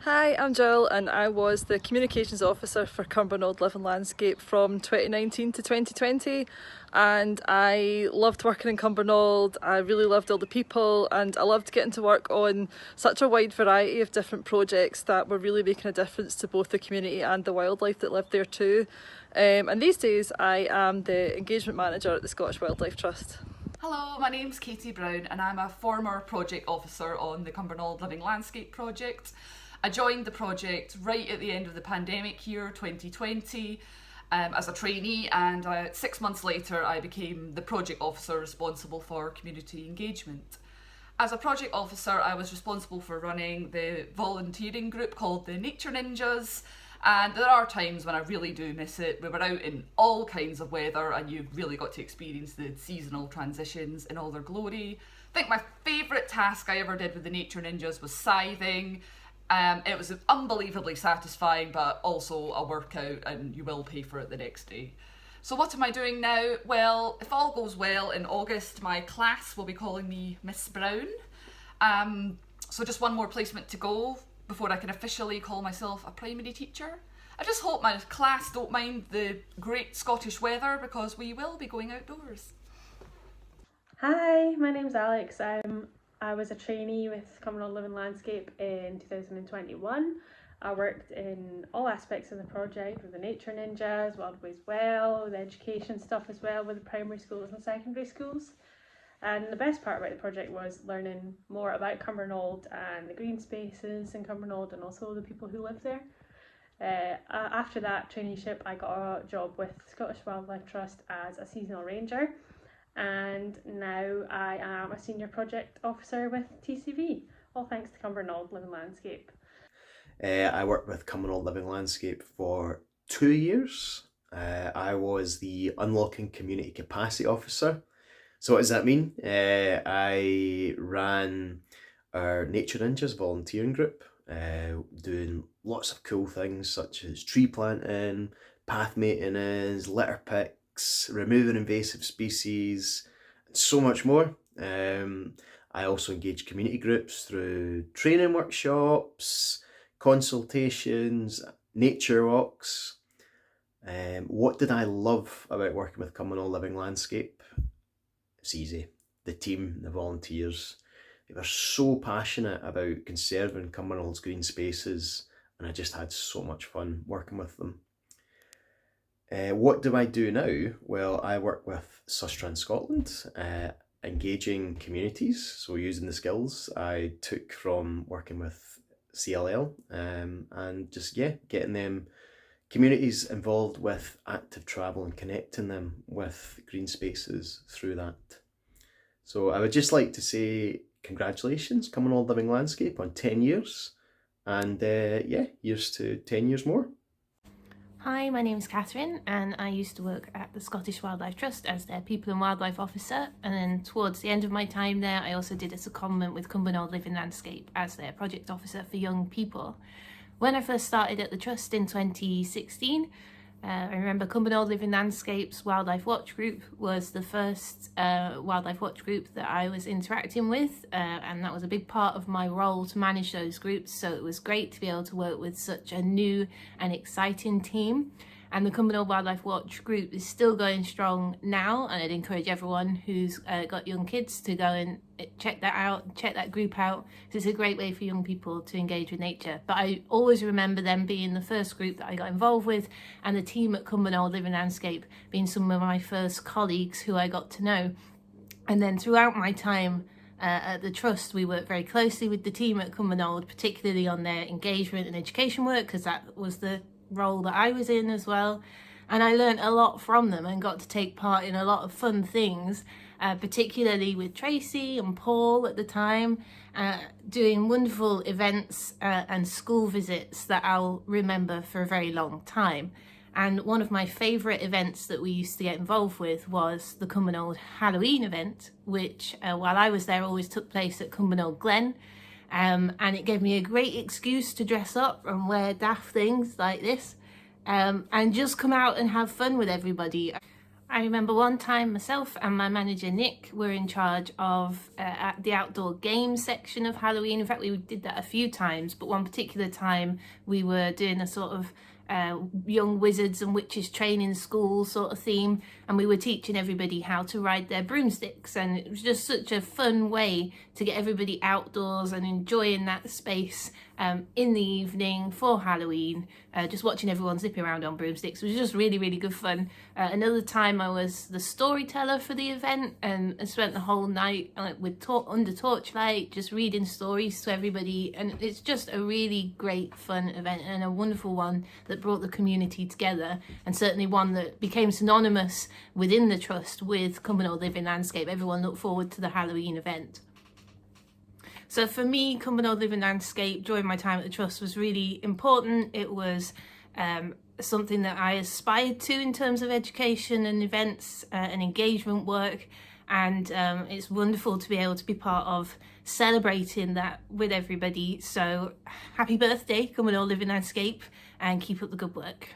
Hi, I'm Jill and I was the Communications Officer for Cumbernauld Living Landscape from 2019 to 2020, and I loved working in Cumbernauld. I really loved all the people and I loved getting to work on such a wide variety of different projects that were really making a difference to both the community and the wildlife that lived there too. And these days I am the Engagement Manager at the Scottish Wildlife Trust. Hello, my name's Katie Brown and I'm a former project officer on the Cumbernauld Living Landscape project. I joined the project right at the end of the pandemic year 2020 as a trainee, and 6 months later I became the project officer responsible for community engagement. As a project officer, I was responsible for running the volunteering group called the Nature Ninjas, and there are times when I really do miss it. We were out in all kinds of weather and you really got to experience the seasonal transitions in all their glory. I think my favourite task I ever did with the Nature Ninjas was scything. It was unbelievably satisfying, but also a workout, and you will pay for it the next day. So what am I doing now? Well, if all goes well, in August my class will be calling me Miss Brown. So just one more placement to go before I can officially call myself a primary teacher. I just hope my class don't mind the great Scottish weather, because we will be going outdoors. Hi, my name's Alex. I was a trainee with Cumbernauld Living Landscape in 2021. I worked in all aspects of the project with the Nature Ninjas, Wildways Well, the education stuff as well with the primary schools and secondary schools. And the best part about the project was learning more about Cumbernauld and the green spaces in Cumbernauld and also the people who live there. After that traineeship, I got a job with Scottish Wildlife Trust as a seasonal ranger. And now I am a senior project officer with TCV, all thanks to Cumbernauld Living Landscape. I worked with Cumbernauld Living Landscape for 2 years. I was the Unlocking Community Capacity Officer. So what does that mean? I ran our Nature Ninjas volunteering group, doing lots of cool things such as tree planting, path maintenance, litter picks, removing invasive species, and so much more. I also engage community groups through training workshops, consultations, nature walks. What did I love about working with Cumbernauld Living Landscape? It's easy. The team, the volunteers, they were so passionate about conserving Cumbernauld green spaces, and I just had so much fun working with them. What do I do now? Well, I work with Sustrans Scotland, engaging communities, so using the skills I took from working with CLL, and just getting them communities involved with active travel and connecting them with green spaces through that. So I would just like to say congratulations, Cumbernauld Living Landscape, on 10 years, and here's to 10 years more. Hi, my name is Catherine and I used to work at the Scottish Wildlife Trust as their People and Wildlife Officer, and then towards the end of my time there I also did a secondment with Cumbernauld Living Landscape as their Project Officer for Young People. When I first started at the Trust in 2016, I remember Cumbernauld Living Landscape's Wildlife Watch Group was the first Wildlife Watch group that I was interacting with, and that was a big part of my role to manage those groups, so it was great to be able to work with such a new and exciting team. And the Cumbernauld Wildlife Watch group is still going strong now, and I'd encourage everyone who's got young kids to go and check that group out, because it's a great way for young people to engage with nature. But I always remember them being the first group that I got involved with, and the team at Cumbernauld Living Landscape being some of my first colleagues who I got to know. And then throughout my time at the Trust, we worked very closely with the team at Cumbernauld, particularly on their engagement and education work, because that was the role that I was in as well, and I learned a lot from them and got to take part in a lot of fun things, particularly with Tracy and Paul at the time, doing wonderful events and school visits that I'll remember for a very long time. And one of my favourite events that we used to get involved with was the Cumbernauld Halloween event, which while I was there always took place at Cumbernauld Glen. And it gave me a great excuse to dress up and wear daft things like this, and just come out and have fun with everybody. I remember one time myself and my manager Nick were in charge of the outdoor games section of Halloween. In fact, we did that a few times, but one particular time we were doing a sort of young wizards and witches training school sort of theme, and we were teaching everybody how to ride their broomsticks, and it was just such a fun way to get everybody outdoors and enjoying that space in the evening for Halloween. Just watching everyone zipping around on broomsticks was just really, really good fun. Another time I was the storyteller for the event, and I spent the whole night under torchlight just reading stories to everybody, and it's just a really great fun event and a wonderful one that brought the community together, and certainly one that became synonymous within the trust with Cumbernauld Living Landscape. Everyone looked forward to the Halloween event. So for me, Cumbernauld Living Landscape during my time at the trust was really important. It was something that I aspired to in terms of education and events and engagement work, and it's wonderful to be able to be part of celebrating that with everybody. So happy birthday, Cumbernauld Living Landscape, and keep up the good work.